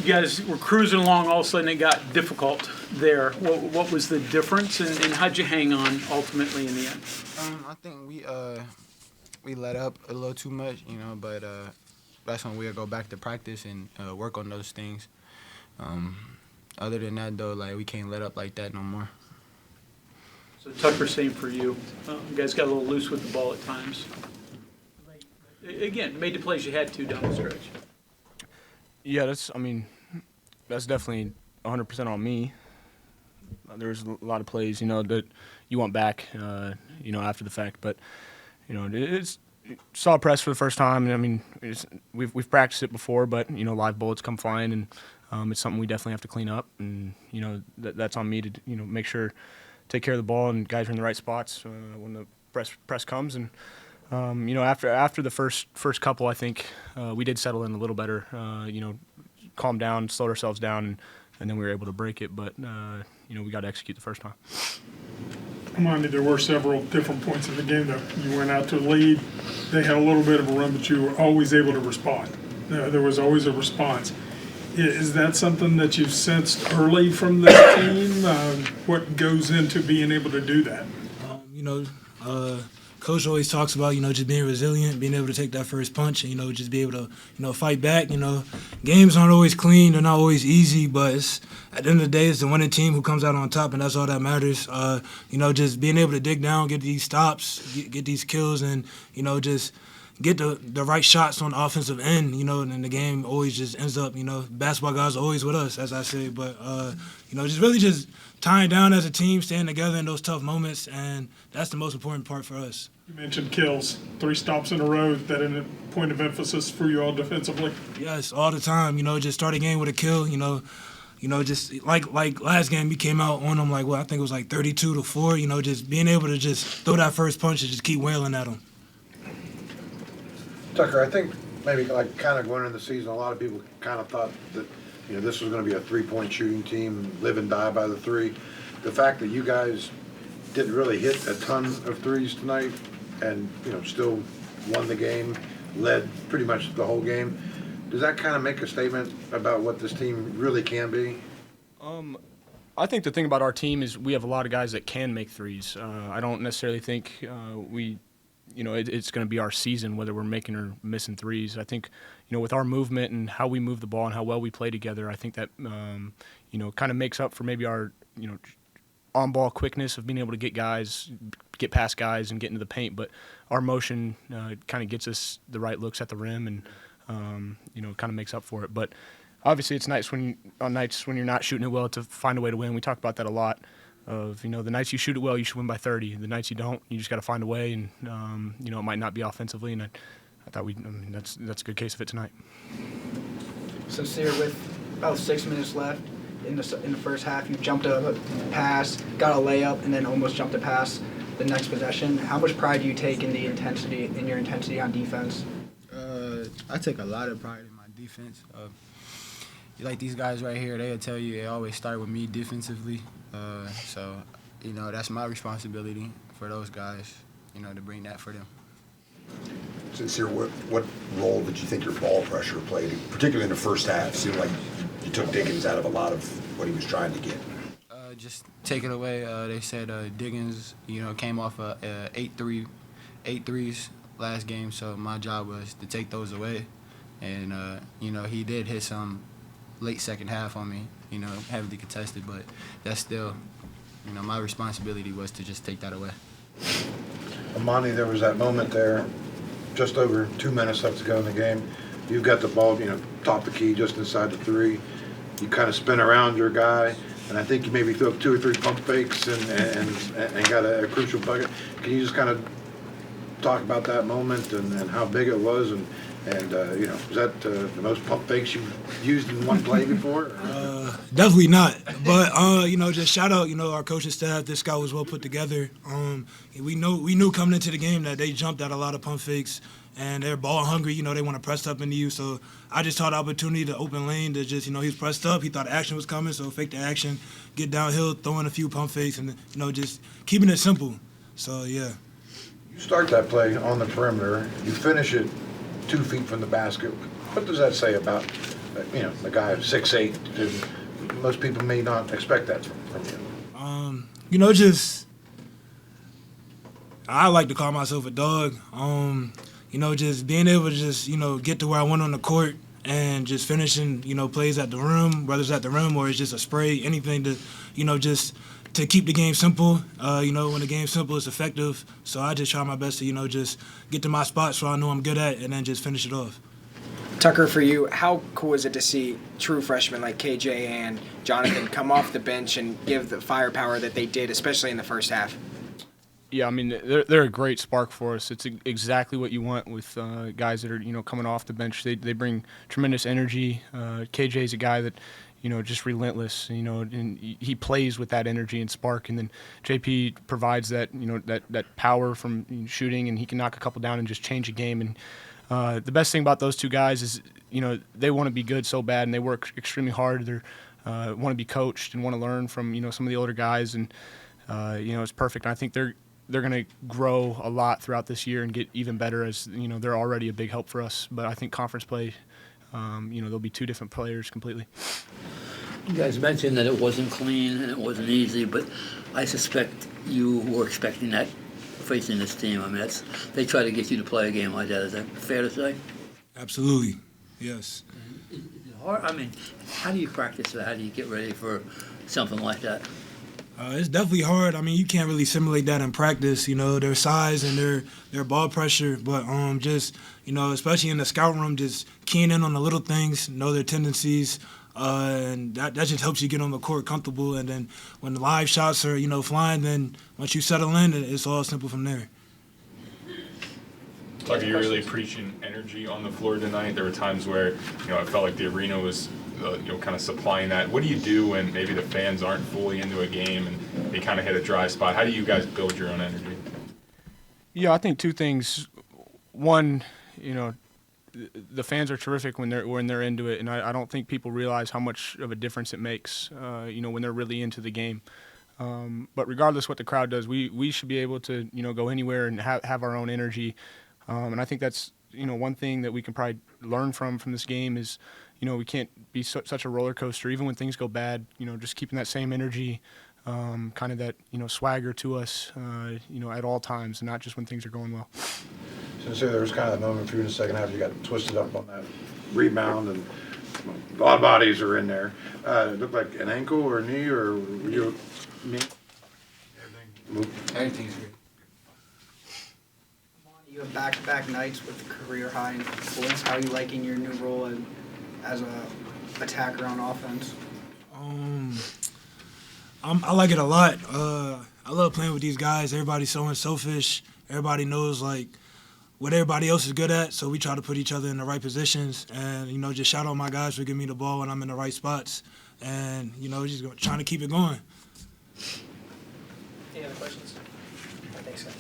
guys were cruising along, all of a sudden it got difficult there. What was the difference, and how'd you hang on ultimately in the end? I think we let up a little too much, but that's when we'll go back to practice and work on those things. Other than that, though, we can't let up like that no more. So Tucker, same for you. You guys got a little loose with the ball at times. Again, made the plays you had to down the stretch. Yeah, that's definitely 100% on me. There's a lot of plays, that you want back, after the fact. But, it's saw press for the first time. We've practiced it before, but, live bullets come flying, and it's something we definitely have to clean up. And, that's on me to, make sure, take care of the ball and guys are in the right spots when the press comes. And, after the first couple, I think we did settle in a little better, calm down, slowed ourselves down, and then we were able to break it. But, we got to execute the first time. Amani, there were several different points in the game that you went out to lead. They had a little bit of a run, but you were always able to respond. There was always a response. Is that something that you've sensed early from the team? What goes into being able to do that? Coach always talks about, just being resilient, being able to take that first punch, and, just be able to, fight back. Games aren't always clean, they're not always easy, but at the end of the day, it's the winning team who comes out on top, and that's all that matters. Just being able to dig down, get these stops, get these kills, and, just get the right shots on the offensive end, and the game always just ends up, basketball guys are always with us, as I say, but, just tying down as a team, staying together in those tough moments, and that's the most important part for us. You mentioned kills, 3 stops in a row. Is that a point of emphasis for you all defensively? Yes, all the time. Just start a game with a kill. Just like last game, we came out on them I think it was 32-4. Just being able to just throw that first punch and just keep wailing at them. Tucker, I think maybe kind of going into the season, a lot of people kind of thought that this was going to be a 3-point shooting team, live and die by the 3. The fact that you guys didn't really hit a ton of threes tonight and, still won the game, led pretty much the whole game, does that kind of make a statement about what this team really can be? I think the thing about our team is we have a lot of guys that can make threes. I don't necessarily think it's going to be our season whether we're making or missing threes. I think, with our movement and how we move the ball and how well we play together, I think that, kind of makes up for maybe our, on-ball quickness of being able to get past guys and get into the paint. But our motion kind of gets us the right looks at the rim and, kind of makes up for it. But obviously it's nice on nights when you're not shooting it well to find a way to win. We talk about that a lot. Of the nights you shoot it well, you should win by 30. The nights you don't, you just got to find a way, and it might not be offensively. And I thought that's a good case of it tonight. Sencire, with about 6 minutes left in the first half, you jumped a pass, got a layup, and then almost jumped a pass the next possession. How much pride do you take in your intensity on defense? I take a lot of pride in my defense. Like these guys right here, they'll tell you it always start with me defensively. So, that's my responsibility for those guys, to bring that for them. Sencire, what role did you think your ball pressure played, particularly in the first half? It seemed like you took Diggins out of a lot of what he was trying to get. Just take it away. They said Diggins, came off 8 threes last game, so my job was to take those away. And, he did hit some late second half on me, heavily contested, but that's still, my responsibility was to just take that away. Amani, there was that moment there, just over 2 minutes left to go in the game. You've got the ball, top of the key, just inside the 3. You kind of spin around your guy, and I think you maybe threw 2 or 3 pump fakes and got a crucial bucket. Can you just kind of talk about that moment and how big it was, and was that the most pump fakes you've used in one play before? Definitely not. But just shout out, our coaching staff. This scout was well put together. We knew coming into the game that they jumped at a lot of pump fakes, and they're ball hungry. They want to press up into you. So I just saw the opportunity to open lane to just, he was pressed up. He thought action was coming, so fake the action, get downhill, throwing a few pump fakes, and just keeping it simple. So yeah. You start that play on the perimeter. You finish it 2 feet from the basket. What does that say about a guy of 6'8", most people may not expect that from you. Just I like to call myself a dog. Just being able to just, get to where I want on the court and just finishing, plays at the rim, whether it's at the rim or it's just a spray, anything to, just to keep the game simple. When the game's simple, it's effective. So I just try my best to, just get to my spots so I know I'm good at and then just finish it off. Tucker, for you, how cool is it to see true freshmen like KJ and Jonathan come off the bench and give the firepower that they did, especially in the first half? Yeah, I mean, they're a great spark for us. It's exactly what you want with guys that are, coming off the bench. They bring tremendous energy. KJ's a guy that, just relentless, and he plays with that energy and spark. And then JP provides that, that power from shooting, and he can knock a couple down and just change a game. And the best thing about those two guys is, they want to be good so bad, and they work extremely hard. They want to be coached and want to learn from, some of the older guys. And, it's perfect. And I think they're going to grow a lot throughout this year and get even better as, they're already a big help for us. But I think conference play, they'll be two different players completely. You guys mentioned that it wasn't clean and it wasn't easy, but I suspect you were expecting that facing this team. I mean, they try to get you to play a game like that. Is that fair to say? Absolutely, yes. Is it hard? I mean, how do you practice that? How do you get ready for something like that? It's definitely hard. I mean, you can't really simulate that in practice, their size and their ball pressure. But just, especially in the scout room, just keying in on the little things, know their tendencies, and that just helps you get on the court comfortable. And then when the live shots are, flying, then once you settle in, it's all simple from there. Tucker, you're really preaching energy on the floor tonight. There were times where, it felt like the arena was kind of supplying that. What do you do when maybe the fans aren't fully into a game and they kind of hit a dry spot? How do you guys build your own energy? Yeah, I think two things. One, the fans are terrific when they're into it, and I don't think people realize how much of a difference it makes, when they're really into the game. But regardless what the crowd does, we should be able to, go anywhere and have our own energy. And I think that's, one thing that we can probably learn from this game is, we can't be such a roller coaster, even when things go bad, just keeping that same energy, kind of that, swagger to us, at all times, and not just when things are going well. Sincere, there was kind of a moment for you in the second half, you got twisted up on that rebound, and a lot of bodies are in there. It looked like an ankle or a knee, or were you knee? Everything's good. You have back-to-back nights with career high in points. How are you liking your new role as a attacker on offense? I like it a lot. I love playing with these guys. Everybody's so unselfish. Everybody knows what everybody else is good at, so we try to put each other in the right positions. And just shout out my guys for giving me the ball when I'm in the right spots, and just trying to keep it going. Any other questions? Thanks, guys.